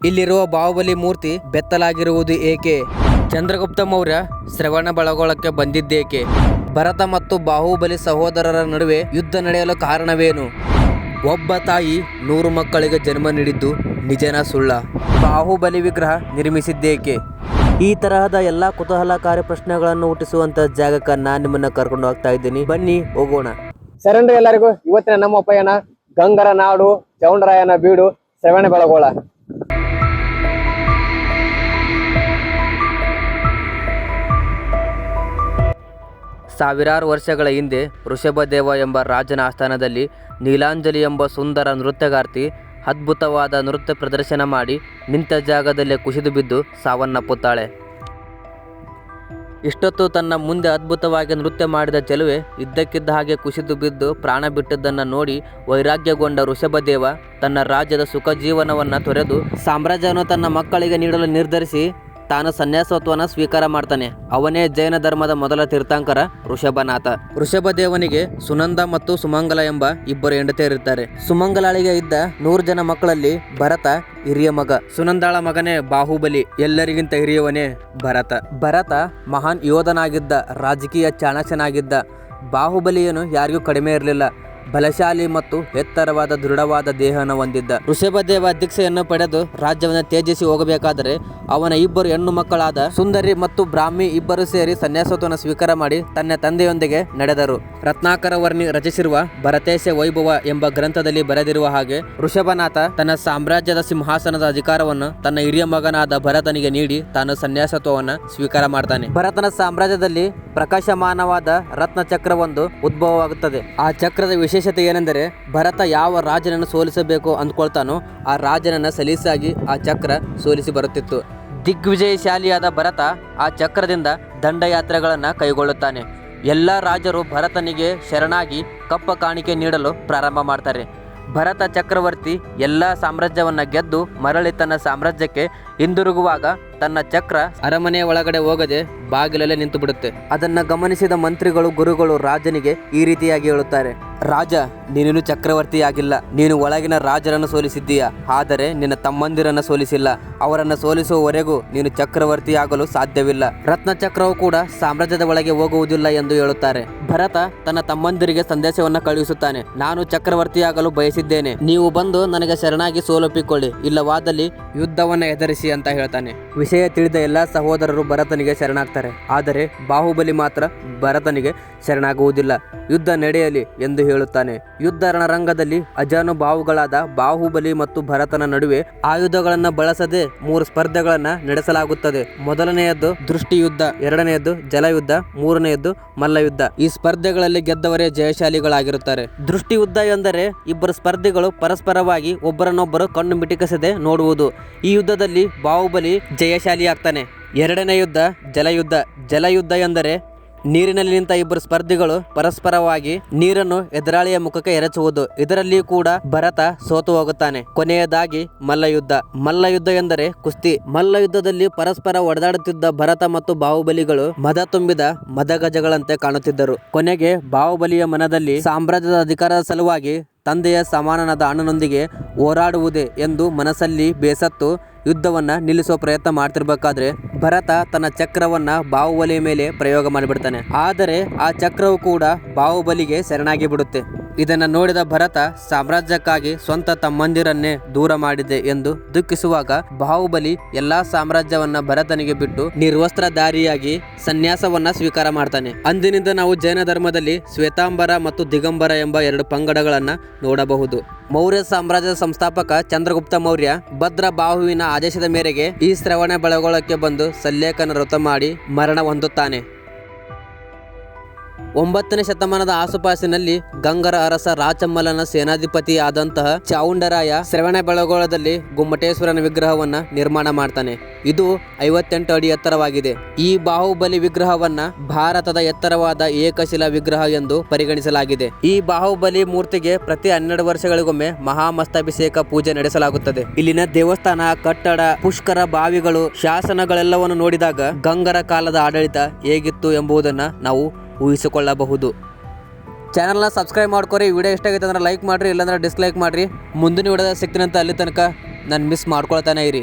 ಇಲ್ಲಿರುವ ಬಾಹುಬಲಿ ಮೂರ್ತಿ ಬೆತ್ತಲಾಗಿರುವುದು ಏಕೆ? ಚಂದ್ರಗುಪ್ತ ಮೌರ್ಯ ಶ್ರವಣ ಬೆಳಗೊಳಕ್ಕೆ ಬಂದಿದ್ದೇಕೆ? ಭರತ ಮತ್ತು ಬಾಹುಬಲಿ ಸಹೋದರರ ನಡುವೆ ಯುದ್ಧ ನಡೆಯಲು ಕಾರಣವೇನು? ಒಬ್ಬ ತಾಯಿ 100 ಮಕ್ಕಳಿಗೆ ಜನ್ಮ ನೀಡಿದ್ದು ನಿಜನ ಸುಳ್ಳ? ಬಾಹುಬಲಿ ವಿಗ್ರಹ ನಿರ್ಮಿಸಿದ್ದೇಕೆ? ಈ ತರಹದ ಎಲ್ಲ ಕುತೂಹಲಕಾರಿ ಪ್ರಶ್ನೆಗಳನ್ನು ಹುಟ್ಟಿಸುವಂತ ಜಾಗಕ್ಕೆ ನಾನು ನಿಮ್ಮನ್ನ ಕರ್ಕೊಂಡು ಹೋಗ್ತಾ ಇದ್ದೀನಿ. ಬನ್ನಿ ಹೋಗೋಣ. ಶರಣರು ಎಲ್ಲರಿಗೂ. ಇವತ್ತಿನ ನಮ್ಮ ಪಯಣ ಗಂಗರ ನಾಡು, ಚೌಂಡರಾಯನ ಬೀಡು, ಶ್ರವಣ ಬೆಳಗೊಳ. ಸಾವಿರಾರು ವರ್ಷಗಳ ಹಿಂದೆ ಋಷಭದೇವ ಎಂಬ ರಾಜನ ಆಸ್ಥಾನದಲ್ಲಿ ನೀಲಾಂಜಲಿ ಎಂಬ ಸುಂದರ ನೃತ್ಯಗಾರ್ತಿ ಅದ್ಭುತವಾದ ನೃತ್ಯ ಪ್ರದರ್ಶನ ಮಾಡಿ ನಿಂತ ಜಾಗದಲ್ಲೇ ಕುಸಿದು ಬಿದ್ದು ಸಾವನ್ನಪ್ಪುತ್ತಾಳೆ. ಇಷ್ಟೊತ್ತು ತನ್ನ ಮುಂದೆ ಅದ್ಭುತವಾಗಿ ನೃತ್ಯ ಮಾಡಿದ ಚೆಲುವೆ ಇದ್ದಕ್ಕಿದ್ದ ಹಾಗೆ ಕುಸಿದು ಬಿದ್ದು ಪ್ರಾಣ ಬಿಟ್ಟದ್ದನ್ನು ನೋಡಿ ವೈರಾಗ್ಯಗೊಂಡ ಋಷಭದೇವ ತನ್ನ ರಾಜ್ಯದ ಸುಖ ಜೀವನವನ್ನು ತೊರೆದು ಸಾಮ್ರಾಜ್ಯವನ್ನು ತನ್ನ ಮಕ್ಕಳಿಗೆ ನೀಡಲು ನಿರ್ಧರಿಸಿ ತಾನು ಸನ್ಯಾಸತ್ವವನ್ನು ಸ್ವೀಕಾರ ಮಾಡ್ತಾನೆ. ಅವನೇ ಜೈನ ಧರ್ಮದ ಮೊದಲ ತೀರ್ಥಂಕರ ಋಷಭನಾಥ. ಋಷಭದೇವನಿಗೆ ಸುನಂದ ಮತ್ತು ಸುಮಂಗಲ ಎಂಬ ಇಬ್ಬರು ಹೆಂಡತಿಯರಿರ್ತಾರೆ. ಸುಮಂಗಲಾಳಿಗೆ ಇದ್ದ 100 ಜನ ಮಕ್ಕಳಲ್ಲಿ ಭರತ ಹಿರಿಯ ಮಗ. ಸುನಂದಾಳ ಮಗನೇ ಬಾಹುಬಲಿ, ಎಲ್ಲರಿಗಿಂತ ಹಿರಿಯವನೇ ಭರತ. ಭರತ ಮಹಾನ್ ಯೋಧನಾಗಿದ್ದ, ರಾಜಕೀಯ ಚಾಣಕ್ಯನಾಗಿದ್ದ. ಬಾಹುಬಲಿಯನು ಯಾರಿಗೂ ಕಡಿಮೆ ಇರಲಿಲ್ಲ. ಬಲಶಾಲಿ ಮತ್ತು ಎತ್ತರವಾದ ದೃಢವಾದ ದೇಹವನ್ನು ಹೊಂದಿದ್ದ. ಋಷಭದೇವ ದೀಕ್ಷೆಯನ್ನು ಪಡೆದು ರಾಜ್ಯವನ್ನು ತ್ಯಜಿಸಿ ಹೋಗಬೇಕಾದರೆ ಅವನ ಇಬ್ಬರು ಹೆಣ್ಣು ಮಕ್ಕಳಾದ ಸುಂದರಿ ಮತ್ತು ಬ್ರಾಹ್ಮಿ ಇಬ್ಬರು ಸೇರಿ ಸನ್ಯಾಸತ್ವವನ್ನು ಸ್ವೀಕಾರ ಮಾಡಿ ತನ್ನ ತಂದೆಯೊಂದಿಗೆ ನಡೆದರು. ರತ್ನಾಕರ ವರ್ಣಿ ರಚಿಸಿರುವ ಭರತೇಶ ವೈಭವ ಎಂಬ ಗ್ರಂಥದಲ್ಲಿ ಬರೆದಿರುವ ಹಾಗೆ ಋಷಭನಾಥ ತನ್ನ ಸಾಮ್ರಾಜ್ಯದ ಸಿಂಹಾಸನದ ಅಧಿಕಾರವನ್ನು ತನ್ನ ಹಿರಿಯ ಮಗನಾದ ಭರತನಿಗೆ ನೀಡಿ ತಾನು ಸನ್ಯಾಸತ್ವವನ್ನು ಸ್ವೀಕಾರ ಮಾಡ್ತಾನೆ. ಭರತನ ಸಾಮ್ರಾಜ್ಯದಲ್ಲಿ ಪ್ರಕಾಶಮಾನವಾದ ರತ್ನ ಚಕ್ರವೊಂದು ಉದ್ಭವವಾಗುತ್ತದೆ. ಆ ಚಕ್ರದ ವಿಶೇಷತೆ ಏನೆಂದರೆ ಭರತ ಯಾವ ರಾಜನನ್ನು ಸೋಲಿಸಬೇಕು ಅಂದ್ಕೊಳ್ತಾನೋ ಆ ರಾಜನನ್ನು ಸಲೀಸಾಗಿ ಆ ಚಕ್ರ ಸೋಲಿಸಿ ಬರುತ್ತಿತ್ತು. ದಿಗ್ವಿಜಯಶಾಲಿಯಾದ ಭರತ ಆ ಚಕ್ರದಿಂದ ದಂಡಯಾತ್ರೆಗಳನ್ನು ಕೈಗೊಳ್ಳುತ್ತಾನೆ. ಎಲ್ಲ ರಾಜರು ಭರತನಿಗೆ ಶರಣಾಗಿ ಕಪ್ಪ ಕಾಣಿಕೆ ನೀಡಲು ಪ್ರಾರಂಭ ಮಾಡ್ತಾರೆ. ಭರತ ಚಕ್ರವರ್ತಿ ಎಲ್ಲ ಸಾಮ್ರಾಜ್ಯವನ್ನು ಗೆದ್ದು ಮರಳಿ ತನ್ನ ಸಾಮ್ರಾಜ್ಯಕ್ಕೆ ಹಿಂದಿರುಗುವಾಗ ತನ್ನ ಚಕ್ರ ಅರಮನೆಯ ಒಳಗಡೆ ಹೋಗದೆ ಬಾಗಿಲಲ್ಲೇ ನಿಂತು ಬಿಡುತ್ತೆ. ಅದನ್ನ ಗಮನಿಸಿದ ಮಂತ್ರಿಗಳು, ಗುರುಗಳು ರಾಜನಿಗೆ ಈ ರೀತಿಯಾಗಿ ಹೇಳುತ್ತಾರೆ: ರಾಜ, ನೀನು ಚಕ್ರವರ್ತಿಯಾಗಿಲ್ಲ. ನೀನು ಒಳಗಿನ ರಾಜರನ್ನು ಸೋಲಿಸಿದ್ದೀಯಾ, ಆದರೆ ನಿನ್ನ ತಮ್ಮಂದಿರನ್ನು ಸೋಲಿಸಿಲ್ಲ. ಅವರನ್ನು ಸೋಲಿಸುವವರೆಗೂ ನೀನು ಚಕ್ರವರ್ತಿಯಾಗಲು ಸಾಧ್ಯವಿಲ್ಲ. ರತ್ನ ಚಕ್ರವು ಕೂಡ ಸಾಮ್ರಾಜ್ಯದ ಒಳಗೆ ಹೋಗುವುದಿಲ್ಲ ಎಂದು ಹೇಳುತ್ತಾರೆ. ಭರತ ತನ್ನ ತಮ್ಮಂದಿರಿಗೆ ಸಂದೇಶವನ್ನು ಕಳುಹಿಸುತ್ತಾನೆ: ನಾನು ಚಕ್ರವರ್ತಿಯಾಗಲು ಬಯಸಿದ್ದೇನೆ. ನೀವು ಬಂದು ನನಗೆ ಶರಣಾಗಿ ಸೋಲೊಪ್ಪಿಕೊಳ್ಳಿ, ಇಲ್ಲವಾದಲ್ಲಿ ಯುದ್ಧವನ್ನು ಎದುರಿಸಿ ಅಂತ ಹೇಳ್ತಾನೆ. ವಿಷಯ ತಿಳಿದ ಎಲ್ಲ ಸಹೋದರರು ಭರತನಿಗೆ ಶರಣಾಗ್ತಾರೆ. ಆದರೆ ಬಾಹುಬಲಿ ಮಾತ್ರ ಭರತನಿಗೆ ಶರಣಾಗುವುದಿಲ್ಲ. ಯುದ್ಧ ನಡೆಯಲಿ ಎಂದು ಹೇಳುತ್ತಾನೆ. ಯುದ್ಧ ರಣರಂಗದಲ್ಲಿ ಅಜಾನುಭಾವುಗಳಾದ ಬಾಹುಬಲಿ ಮತ್ತು ಭರತನ ನಡುವೆ ಆಯುಧಗಳನ್ನು ಬಳಸದೆ 3 ಸ್ಪರ್ಧೆಗಳನ್ನು ನಡೆಸಲಾಗುತ್ತದೆ. ಮೊದಲನೆಯದ್ದು ದೃಷ್ಟಿ ಯುದ್ಧ, ಎರಡನೆಯದ್ದು ಜಲಯುದ್ಧ, ಮೂರನೆಯದ್ದು ಮಲ್ಲಯುದ್ಧ. ಈ ಸ್ಪರ್ಧೆಗಳಲ್ಲಿ ಗೆದ್ದವರೇ ಜಯಶಾಲಿಗಳಾಗಿರುತ್ತಾರೆ. ದೃಷ್ಟಿ ಯುದ್ಧ ಎಂದರೆ ಇಬ್ಬರು ಸ್ಪರ್ಧಿಗಳು ಪರಸ್ಪರವಾಗಿ ಒಬ್ಬರನ್ನೊಬ್ಬರು ಕಣ್ಣು ಮಿಟಿಕಿಸದೆ ನೋಡುವುದು. ಈ ಯುದ್ಧದಲ್ಲಿ ಬಾಹುಬಲಿ ಜಯಶಾಲಿಯಾಗ್ತಾನೆ. ಎರಡನೇ ಯುದ್ಧ ಜಲಯುದ್ಧ. ಜಲಯುದ್ಧ ಎಂದರೆ ನೀರಿನಲ್ಲಿ ನಿಂತ ಇಬ್ಬರು ಸ್ಪರ್ಧಿಗಳು ಪರಸ್ಪರವಾಗಿ ನೀರನ್ನು ಎದುರಾಳಿಯ ಮುಖಕ್ಕೆ ಎರಚುವುದು. ಇದರಲ್ಲಿ ಕೂಡ ಭರತ ಸೋತು ಹೋಗುತ್ತಾನೆ. ಕೊನೆಯದಾಗಿ ಮಲ್ಲಯುದ್ಧ. ಮಲ್ಲಯುದ್ಧ ಎಂದರೆ ಕುಸ್ತಿ. ಮಲ್ಲಯುದ್ಧದಲ್ಲಿ ಪರಸ್ಪರ ಒಡೆದಾಡುತ್ತಿದ್ದ ಭರತ ಮತ್ತು ಬಾಹುಬಲಿಗಳು ಮದ ತುಂಬಿದ ಮದಗಜಗಳಂತೆ ಕಾಣುತ್ತಿದ್ದರು. ಕೊನೆಗೆ ಬಾಹುಬಲಿಯ ಮನದಲ್ಲಿ ಸಾಮ್ರಾಜ್ಯದ ಅಧಿಕಾರದ ಸಲುವಾಗಿ ತಂದೆಯ ಸಮಾನನಾದ ಅಣ್ಣನೊಂದಿಗೆ ಹೋರಾಡುವುದೇ ಎಂದು ಮನಸ್ಸಲ್ಲಿ ಬೇಸತ್ತು ಯುದ್ಧವನ್ನು ನಿಲ್ಲಿಸುವ ಪ್ರಯತ್ನ ಮಾಡ್ತಿರ್ಬೇಕಾದ್ರೆ ಭರತ ತನ್ನ ಚಕ್ರವನ್ನು ಬಾಹುಬಲಿಯ ಮೇಲೆ ಪ್ರಯೋಗ ಮಾಡಿಬಿಡ್ತಾನೆ. ಆದರೆ ಆ ಚಕ್ರವು ಕೂಡ ಬಾಹುಬಲಿಗೆ ಶರಣಾಗಿ ಬಿಡುತ್ತೆ. ಇದನ್ನು ನೋಡಿದ ಭರತ ಸಾಮ್ರಾಜ್ಯಕ್ಕಾಗಿ ಸ್ವಂತ ತಮ್ಮಂದಿರನ್ನೇ ದೂರ ಮಾಡಿದೆ ಎಂದು ದುಃಖಿಸುವಾಗ ಬಾಹುಬಲಿ ಎಲ್ಲಾ ಸಾಮ್ರಾಜ್ಯವನ್ನ ಭರತನಿಗೆ ಬಿಟ್ಟು ನಿರ್ವಸ್ತ್ರಧಾರಿಯಾಗಿ ಸನ್ಯಾಸವನ್ನ ಸ್ವೀಕಾರ ಮಾಡ್ತಾನೆ. ಅಂದಿನಿಂದ ನಾವು ಜೈನ ಧರ್ಮದಲ್ಲಿ ಶ್ವೇತಾಂಬರ ಮತ್ತು ದಿಗಂಬರ ಎಂಬ 2 ಪಂಗಡಗಳನ್ನ ನೋಡಬಹುದು. ಮೌರ್ಯ ಸಾಮ್ರಾಜ್ಯದ ಸಂಸ್ಥಾಪಕ ಚಂದ್ರಗುಪ್ತ ಮೌರ್ಯ ಭದ್ರ ಬಾಹುವಿನ ಆದೇಶದ ಮೇರೆಗೆ ಈ ಶ್ರವಣ ಬೆಳಗೊಳಕ್ಕೆ ಬಂದು ಸಲ್ಲೇಖನ ವ್ರತ ಮಾಡಿ ಮರಣ ಹೊಂದುತ್ತಾನೆ. 9ನೇ ಶತಮಾನದ ಆಸುಪಾಸಿನಲ್ಲಿ ಗಂಗರ ಅರಸ ರಾಚಮ್ಮಲನ ಸೇನಾಧಿಪತಿ ಆದಂತಹ ಚಾವುಂಡರಾಯ ಶ್ರವಣ ಬೆಳಗೊಳದಲ್ಲಿ ಗೊಮ್ಮಟೇಶ್ವರನ ವಿಗ್ರಹವನ್ನ ನಿರ್ಮಾಣ ಮಾಡ್ತಾನೆ. ಇದು 58 ಅಡಿ ಎತ್ತರವಾಗಿದೆ. ಈ ಬಾಹುಬಲಿ ವಿಗ್ರಹವನ್ನ ಭಾರತದ ಎತ್ತರವಾದ ಏಕಶಿಲಾ ವಿಗ್ರಹ ಎಂದು ಪರಿಗಣಿಸಲಾಗಿದೆ. ಈ ಬಾಹುಬಲಿ ಮೂರ್ತಿಗೆ ಪ್ರತಿ 12 ವರ್ಷಗಳಿಗೊಮ್ಮೆ ಮಹಾಮಸ್ತಾಭಿಷೇಕ ಪೂಜೆ ನಡೆಸಲಾಗುತ್ತದೆ. ಇಲ್ಲಿನ ದೇವಸ್ಥಾನ, ಕಟ್ಟಡ, ಪುಷ್ಕರ, ಬಾವಿಗಳು, ಶಾಸನಗಳೆಲ್ಲವನ್ನು ನೋಡಿದಾಗ ಗಂಗರ ಕಾಲದ ಆಡಳಿತ ಹೇಗಿತ್ತು ಎಂಬುದನ್ನು ನಾವು ಊಹಿಸಿಕೊಳ್ಳಬಹುದು. ಚಾನಲ್ನ ಸಬ್ಸ್ಕ್ರೈಬ್ ಮಾಡ್ಕೊರಿ. ವಿಡಿಯೋ ಇಷ್ಟ ಆಗೈತೆ ಅಂದ್ರೆ ಲೈಕ್ ಮಾಡಿರಿ, ಇಲ್ಲಾಂದ್ರೆ ಡಿಸ್ಲೈಕ್ ಮಾಡಿರಿ. ಮುಂದಿನ ವಿಡಿಯೋದಾಗ ಸಿಗ್ತೀನಂತ. ಅಲ್ಲಿ ತನಕ ನನ್ನ ಮಿಸ್ ಮಾಡ್ಕೊಳ್ತಾನೆ ಇರಿ.